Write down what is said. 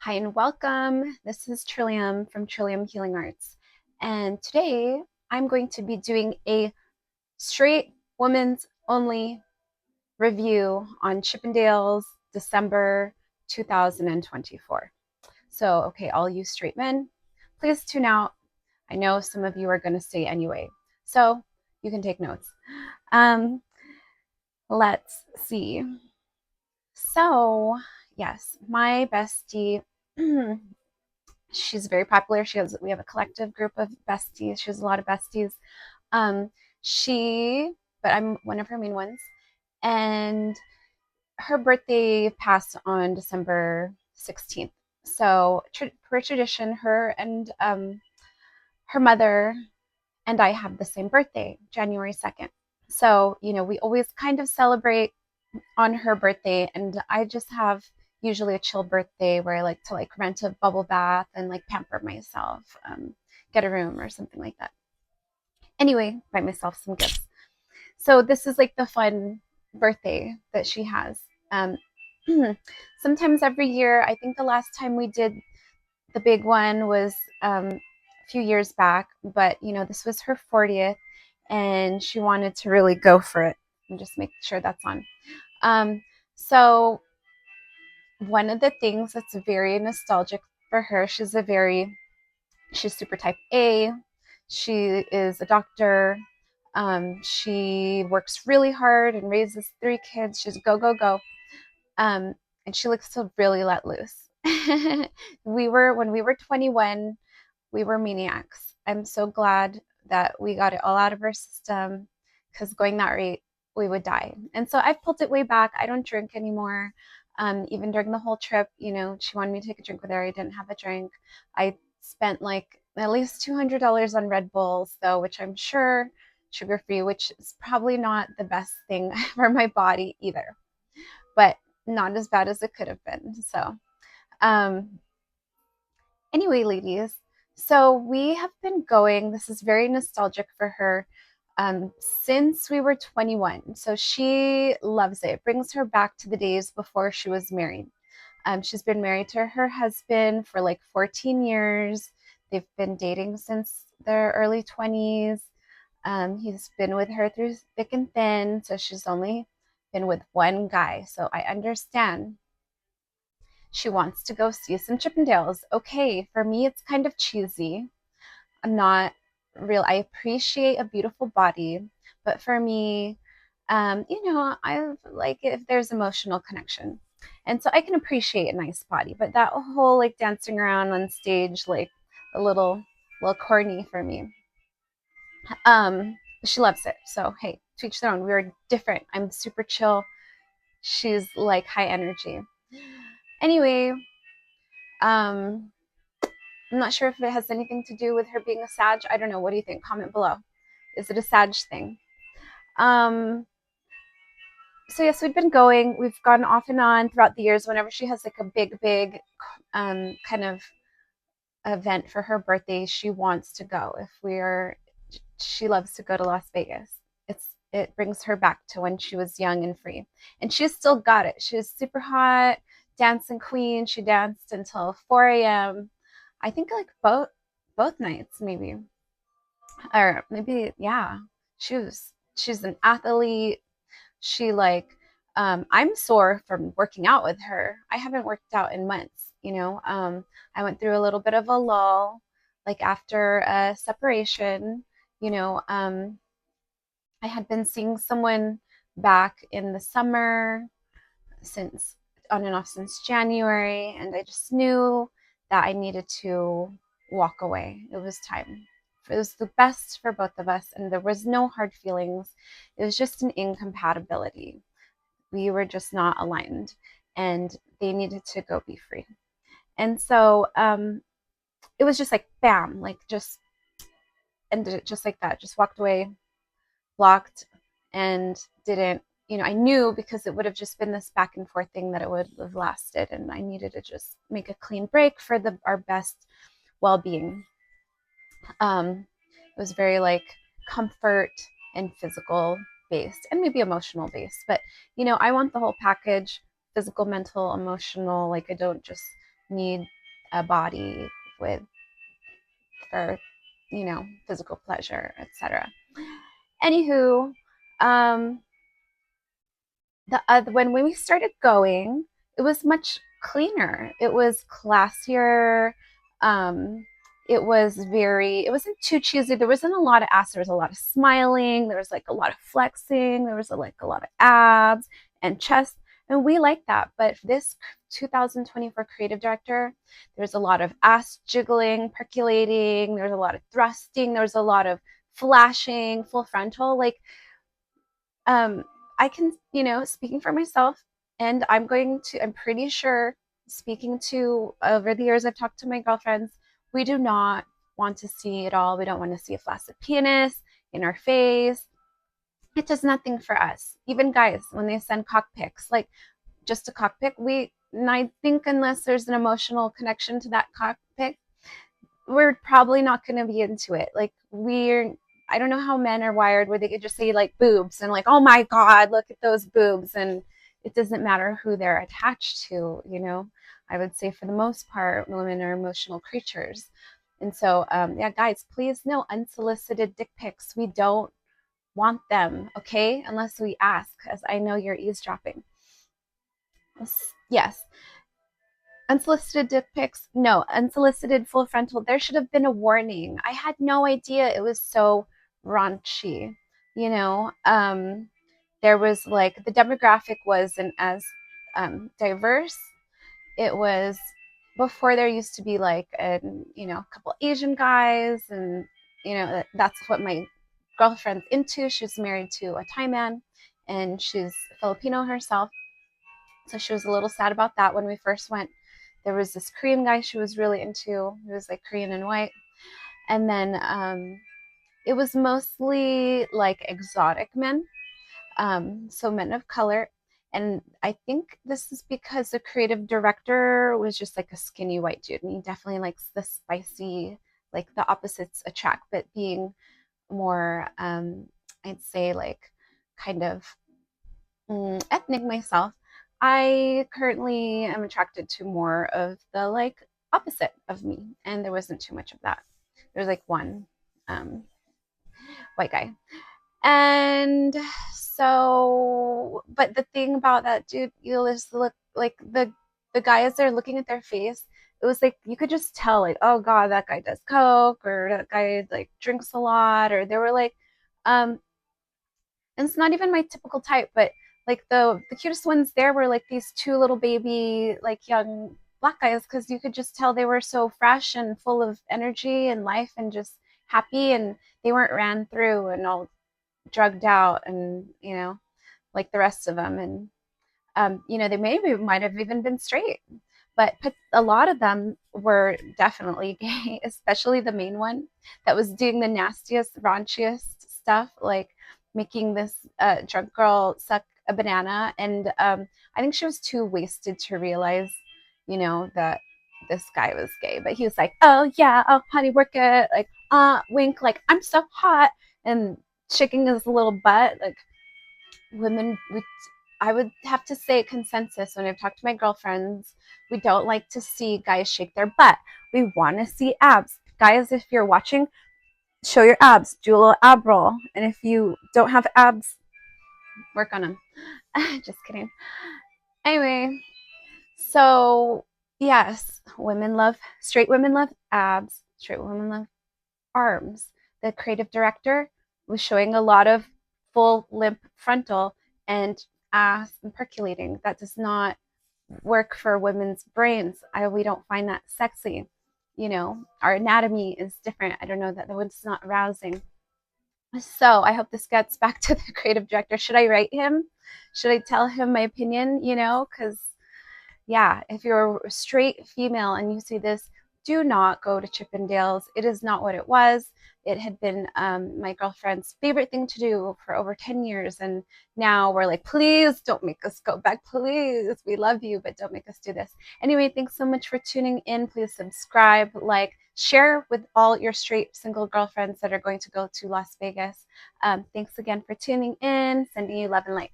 Hi and welcome. This is Trillium from Trillium Healing Arts. And today I'm going to be doing a straight women's only review on Chippendales December 2024. So, okay, all you straight men, please tune out. I know some of you are going to stay anyway, so you can take notes. Let's see. So, yes, my bestie. She's very popular. We have a collective group of besties. She has a lot of besties. Um, but I'm one of her main ones. And her birthday passed on December 16th. So per tradition, her and her mother and I have the same birthday, January 2nd. So, we always kind of celebrate on her birthday, and I just have usually a chill birthday where I like to rent a bubble bath and pamper myself, get a room or something like that. Anyway, buy myself some gifts. So this is like the fun birthday that she has. Um, Sometimes every year, I think the last time we did the big one was a few years back, but this was her 40th and she wanted to really go for it and just make sure that's on. So one of the things that's very nostalgic for her, she's super type A. She is a doctor. She works really hard and raises 3 kids. She's go, go, go. And she likes to really let loose. When we were 21, we were maniacs. I'm so glad that we got it all out of our system, because going that rate, we would die. And so I've pulled it way back. I don't drink anymore. Even during the whole trip, she wanted me to take a drink with her. I didn't have a drink. I spent at least $200 on Red Bulls, though, which I'm sure sugar free, which is probably not the best thing for my body either, but not as bad as it could have been. So, anyway, ladies, so we have been going. This is very nostalgic for her, since we were 21. So she loves it. It brings her back to the days before she was married. She's been married to her husband for 14 years. They've been dating since their early 20s. He's been with her through thick and thin. So she's only been with one guy. So I understand. She wants to go see some Chippendales. Okay, for me, it's kind of cheesy. I'm not real. I appreciate a beautiful body, but for me, I like if there's emotional connection. And so I can appreciate a nice body, but that whole dancing around on stage, a little corny for me. She loves it. So hey, to each their own. We're different. I'm super chill. She's high energy. Anyway, I'm not sure if it has anything to do with her being a Sag. I don't know. What do you think? Comment below. Is it a Sag thing? So yes, we've been going. We've gone off and on throughout the years. Whenever she has a big kind of event for her birthday, she wants to go. She loves to go to Las Vegas. It brings her back to when she was young and free, and she's still got it. She's super hot, dancing queen. She danced until 4 a.m. I think both nights, maybe, or maybe yeah. She's an athlete. She I'm sore from working out with her. I haven't worked out in months. I went through a little bit of a lull, after a separation. you know um I had been seeing someone back in the summer, since on and off since January, and I just knew that I needed to walk away. It was time. It was the best for both of us, and there was no hard feelings. It was just an incompatibility. We were just not aligned, and they needed to go be free. And so it was just bam, just ended it just like that. Just walked away, blocked, and didn't. I knew, because it would have just been this back and forth thing, that it would have lasted, and I needed to just make a clean break for our best well-being. It was very comfort and physical based, and maybe emotional based, but I want the whole package: physical, mental, emotional. I don't just need a body with for, you know, physical pleasure, etc. Anywho, um, when we started going, it was much cleaner. It was classier. Um, it wasn't too cheesy. There wasn't a lot of ass. There was a lot of smiling. There was like a lot of flexing. There was like a lot of abs and chest. And we like that. But this 2024 creative director, there's a lot of ass jiggling, percolating. There's a lot of thrusting. There's a lot of flashing, full frontal. Like, um, I can, you know, speaking for myself, and I'm pretty sure, speaking to over the years I've talked to my girlfriends, we do not want to see it all. We don't want to see a flaccid penis in our face. It does nothing for us. Even guys, when they send cock pics, like just a cock pic, I think unless there's an emotional connection to that cock pic, we're probably not going to be into it. Like I don't know how men are wired where they could just say like boobs and like, oh my God, look at those boobs. And it doesn't matter who they're attached to, you know. I would say for the most part, women are emotional creatures. And so, yeah, guys, please no unsolicited dick pics. We don't want them, okay? Unless we ask, as I know you're eavesdropping. Yes. Unsolicited dick pics, no. Unsolicited full frontal, there should have been a warning. I had no idea it was so raunchy, you know. There was like, the demographic wasn't as diverse. It was before there used to be like you know, a couple Asian guys, and you know, that's what my girlfriend's into. She's married to a Thai man, and she's Filipino herself, so she was a little sad about that when we first went. There was this Korean guy she was really into. He was like Korean and white. And then it was mostly like exotic men, so men of color. And I think this is because the creative director was just like a skinny white dude, and he definitely likes the spicy, like the opposites attract, but being more, I'd say like kind of ethnic myself, I currently am attracted to more of the like opposite of me, and there wasn't too much of that. There's like one um, white guy, and so, but the thing about that dude, you just look like the guy as they're looking at their face. It was like you could just tell, like, oh God, that guy does coke, or that guy like drinks a lot, or they were like, um, and it's not even my typical type, but like the cutest ones there were like these two little baby like young black guys, because you could just tell they were so fresh and full of energy and life and just happy, and they weren't ran through and all drugged out, and you know, like the rest of them. And you know, they maybe might have even been straight, but a lot of them were definitely gay, especially the main one that was doing the nastiest, raunchiest stuff, like making this drunk girl suck a banana. And I think she was too wasted to realize, you know, that this guy was gay. But he was like, oh yeah, oh honey, work it, like wink, like I'm so hot, and shaking his little butt. Like women, I would have to say consensus when I've talked to my girlfriends, we don't like to see guys shake their butt. We want to see abs. Guys, if you're watching, show your abs. Do a little ab roll. And if you don't have abs, work on them. Just kidding. Anyway, so yes, straight women love abs. Straight women love arms. The creative director was showing a lot of full limp frontal and ass and percolating. That does not work for women's brains. We don't find that sexy. You know, our anatomy is different. I don't know, that the one's not arousing. So I hope this gets back to the creative director. Should I write him? Should I tell him my opinion? You know, because yeah, if you're a straight female and you see this, do not go to Chippendales. It is not what it was. It had been my girlfriend's favorite thing to do for over 10 years. And now we're like, please don't make us go back. Please. We love you, but don't make us do this. Anyway, thanks so much for tuning in. Please subscribe, like, share with all your straight single girlfriends that are going to go to Las Vegas. Thanks again for tuning in. Sending you love and light.